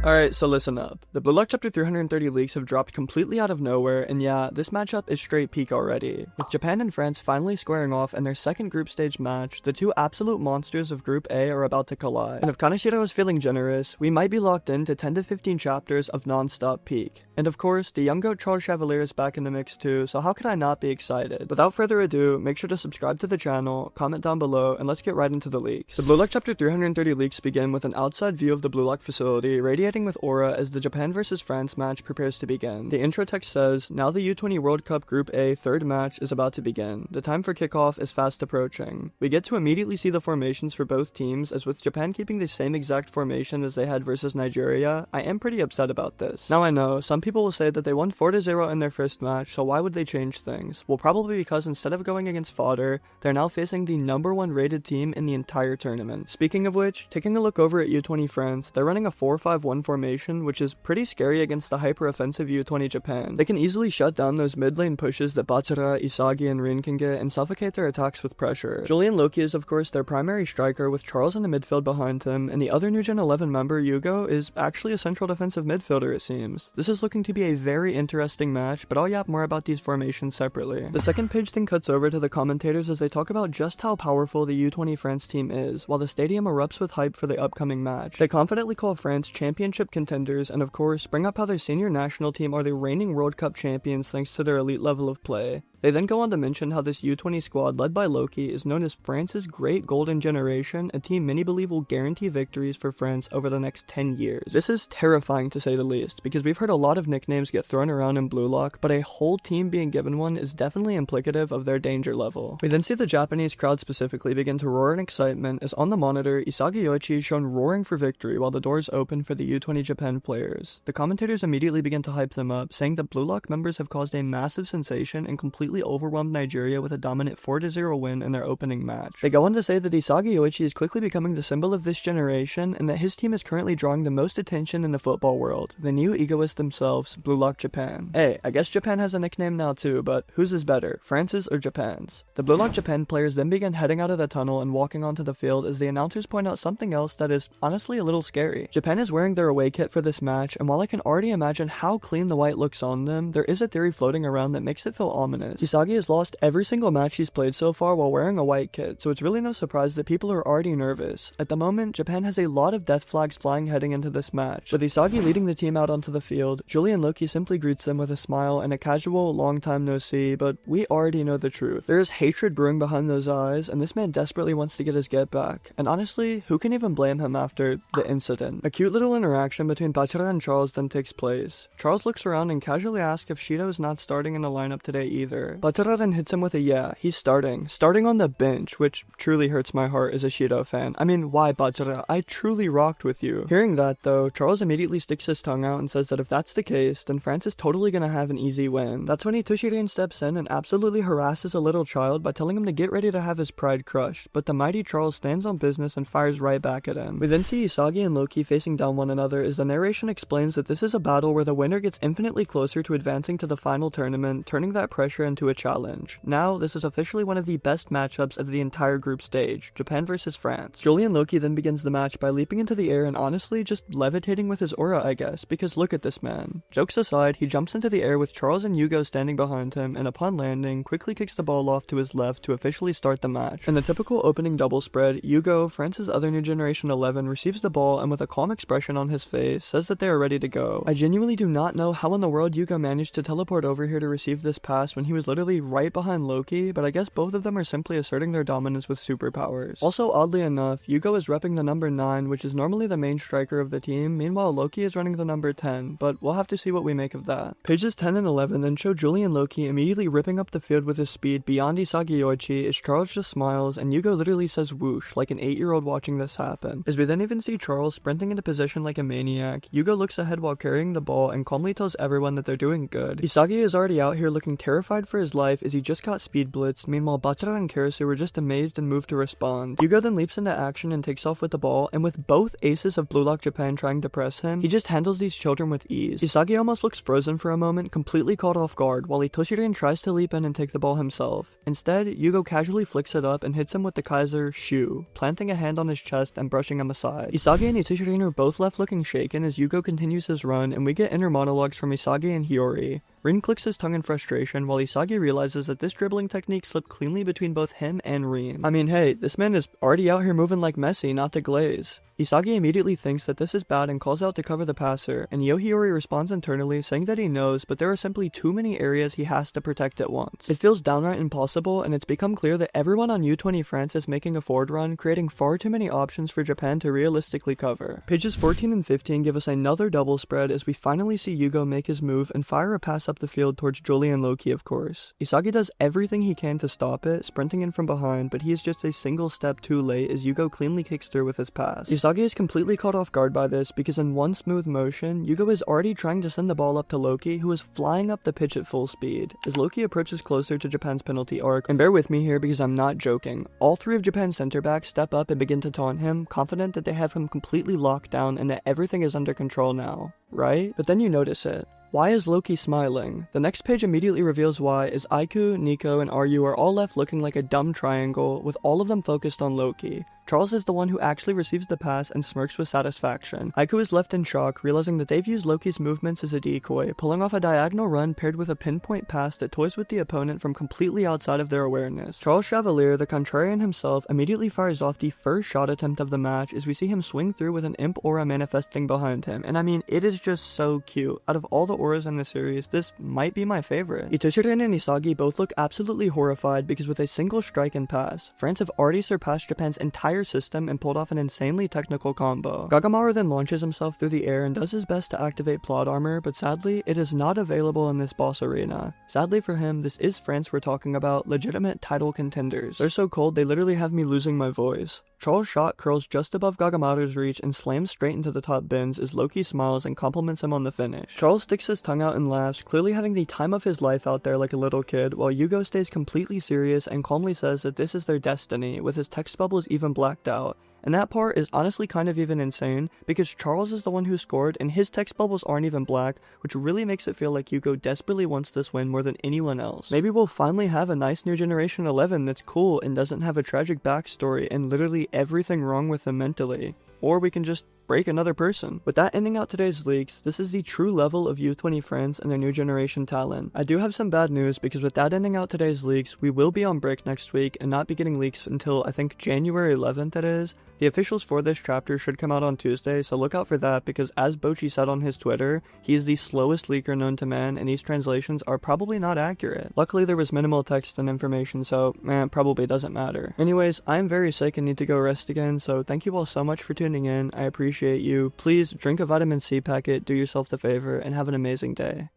Alright, so listen up. The Blue Lock Chapter 330 leaks have dropped completely out of nowhere, and yeah, this matchup is straight peak already. With Japan and France finally squaring off in their second group stage match, the two absolute monsters of Group A are about to collide. And if Kaneshiro is feeling generous, we might be locked into 10 to 15 chapters of non-stop peak. And of course, the young goat Charles Chevalier is back in the mix too, so how could I not be excited? Without further ado, make sure to subscribe to the channel, comment down below, and let's get right into the leaks. The Blue Lock Chapter 330 leaks begin with an outside view of the Blue Lock facility, radiating with aura as the Japan vs France match prepares to begin. The intro text says, "Now the U-20 World Cup Group A third match is about to begin. The time for kickoff is fast approaching." We get to immediately see the formations for both teams, as with Japan keeping the same exact formation as they had versus Nigeria, I am pretty upset about this. Now I know, some people will say that they won 4-0 in their first match, so why would they change things? Well, probably because instead of going against fodder, they're now facing the #1 rated team in the entire tournament. Speaking of which, taking a look over at U-20 France, they're running a 4-5-1 formation, which is pretty scary against the hyper-offensive U-20 Japan. They can easily shut down those mid-lane pushes that Batsura, Isagi, and Rin can get and suffocate their attacks with pressure. Julian Loki is of course their primary striker, with Charles in the midfield behind him, and the other new Gen 11 member, Hugo, is actually a central defensive midfielder it seems. This is looking to be a very interesting match, but I'll yap more about these formations separately. The second page then cuts over to the commentators as they talk about just how powerful the U-20 France team is, while the stadium erupts with hype for the upcoming match. They confidently call France championship contenders, and of course, bring up how their senior national team are the reigning World Cup champions thanks to their elite level of play. They then go on to mention how this U-20 squad led by Loki is known as France's Great Golden Generation, a team many believe will guarantee victories for France over the next 10 years. This is terrifying to say the least, because we've heard a lot of nicknames get thrown around in Blue Lock, but a whole team being given one is definitely implicative of their danger level. We then see the Japanese crowd specifically begin to roar in excitement as on the monitor, Isagi Yoichi is shown roaring for victory while the doors open for the U-20 Japan players. The commentators immediately begin to hype them up, saying that Blue Lock members have caused a massive sensation and completely overwhelmed Nigeria with a dominant 4-0 win in their opening match. They go on to say that Isagi Yoichi is quickly becoming the symbol of this generation, and that his team is currently drawing the most attention in the football world, the new egoists themselves, Blue Lock Japan. Hey, I guess Japan has a nickname now too, but whose is better, France's or Japan's? The Blue Lock Japan players then begin heading out of the tunnel and walking onto the field as the announcers point out something else that is honestly a little scary. Japan is wearing their away kit for this match, and while I can already imagine how clean the white looks on them, there is a theory floating around that makes it feel ominous. Isagi has lost every single match he's played so far while wearing a white kit, so it's really no surprise that people are already nervous. At the moment, Japan has a lot of death flags flying heading into this match. With Isagi leading the team out onto the field, Julian Loki simply greets them with a smile and a casual long time no see, but we already know the truth. There is hatred brewing behind those eyes, and this man desperately wants to get his get back. And honestly, who can even blame him after the incident? A cute little interaction between Batsura and Charles then takes place. Charles looks around and casually asks if Shido is not starting in the lineup today either. Batsura then hits him with a "yeah, he's starting on the bench," which truly hurts my heart as a Shido fan. I mean, why, Batsura? I truly rocked with you. Hearing that though, Charles immediately sticks his tongue out and says that if that's the case, then France is totally gonna have an easy win. That's when Itoshi steps in and absolutely harasses a little child by telling him to get ready to have his pride crushed, but the mighty Charles stands on business and fires right back at him. We then see Isagi and Loki facing down one another as the narration explains that this is a battle where the winner gets infinitely closer to advancing to the final tournament, turning that pressure into a challenge. Now, this is officially one of the best matchups of the entire group stage, Japan vs France. Julian Loki then begins the match by leaping into the air and honestly just levitating with his aura, I guess, because look at this man. Jokes aside, he jumps into the air with Charles and Hugo standing behind him, and upon landing, quickly kicks the ball off to his left to officially start the match. In the typical opening double spread, Hugo, France's other new Generation 11, receives the ball and with a calm expression on his face, says that they are ready to go. I genuinely do not know how in the world Hugo managed to teleport over here to receive this pass when he was literally right behind Loki, but I guess both of them are simply asserting their dominance with superpowers. Also, oddly enough, Hugo is repping the number 9, which is normally the main striker of the team, meanwhile Loki is running the number 10, but we'll have to see what we make of that. Pages 10 and 11 then show Julian Loki immediately ripping up the field with his speed beyond Isagi Yoichi as Charles just smiles and Hugo literally says whoosh like an 8-year-old watching this happen. As we then even see Charles sprinting into position like a maniac, Hugo looks ahead while carrying the ball and calmly tells everyone that they're doing good. Isagi is already out here looking terrified for his life as he just got speed blitzed. Meanwhile, Bachara and Karasu were just amazed and moved to respond. Hugo then leaps into action and takes off with the ball, and with both aces of Blue Lock Japan trying to press him, he just handles these children with ease. Isagi almost looks frozen for a moment, completely caught off guard, while Itoshi tries to leap in and take the ball himself. Instead, Hugo casually flicks it up and hits him with the Kaiser Shu, planting a hand on his chest and brushing him aside. Isagi and Itoshi are both left looking shaken as Hugo continues his run, and we get inner monologues from Isagi and Hiyori. Rin clicks his tongue in frustration while Isagi realizes that this dribbling technique slipped cleanly between both him and Rin. I mean, hey, this man is already out here moving like Messi, not to glaze. Isagi immediately thinks that this is bad and calls out to cover the passer, and Hiyori responds internally saying that he knows, but there are simply too many areas he has to protect at once. It feels downright impossible, and it's become clear that everyone on U-20 France is making a forward run, creating far too many options for Japan to realistically cover. Pages 14 and 15 give us another double spread as we finally see Hugo make his move and fire a pass up the field towards Julian Loki, of course. Isagi does everything he can to stop it, sprinting in from behind, but he is just a single step too late as Hugo cleanly kicks through with his pass. Isagi is completely caught off guard by this because in one smooth motion, Hugo is already trying to send the ball up to Loki, who is flying up the pitch at full speed. As Loki approaches closer to Japan's penalty arc, and bear with me here because I'm not joking, all three of Japan's center backs step up and begin to taunt him, confident that they have him completely locked down and that everything is under control now, right? But then you notice it. Why is Loki smiling? The next page immediately reveals why, as Aiku, Nico, and Ryu are all left looking like a dumb triangle, with all of them focused on Loki. Charles is the one who actually receives the pass and smirks with satisfaction. Aiku is left in shock, realizing that they've used Loki's movements as a decoy, pulling off a diagonal run paired with a pinpoint pass that toys with the opponent from completely outside of their awareness. Charles Chevalier, the contrarian himself, immediately fires off the first shot attempt of the match as we see him swing through with an imp aura manifesting behind him, and I mean, it is just so cute. Out of all the auras in the series, this might be my favorite. Itoshi and Isagi both look absolutely horrified because with a single strike and pass, France have already surpassed Japan's entire system and pulled off an insanely technical combo. Gagamaru then launches himself through the air and does his best to activate plot armor, but sadly, it is not available in this boss arena. Sadly for him, this is France we're talking about, legitimate title contenders. They're so cold, they literally have me losing my voice. Charles' shot curls just above Gagamaru's reach and slams straight into the top bins as Loki smiles and compliments him on the finish. Charles sticks his tongue out and laughs, clearly having the time of his life out there like a little kid, while Hugo stays completely serious and calmly says that this is their destiny, with his text bubbles even blacked out. And that part is honestly kind of even insane, because Charles is the one who scored and his text bubbles aren't even black, which really makes it feel like Hugo desperately wants this win more than anyone else. Maybe we'll finally have a nice new Generation 11 that's cool and doesn't have a tragic backstory and literally everything wrong with them mentally. Or we can just break another person. With that ending out today's leaks, this is the true level of U-20 France and their new generation talent. I do have some bad news because with that ending out today's leaks, we will be on break next week and not be getting leaks until I think January 11th it is. The officials for this chapter should come out on Tuesday, so look out for that because as Bochi said on his Twitter, he is the slowest leaker known to man and these translations are probably not accurate. Luckily there was minimal text and information, so probably doesn't matter. Anyways, I am very sick and need to go rest again, so thank you all so much for tuning in. I appreciate you. Please drink a vitamin C packet, do yourself the favor, and have an amazing day.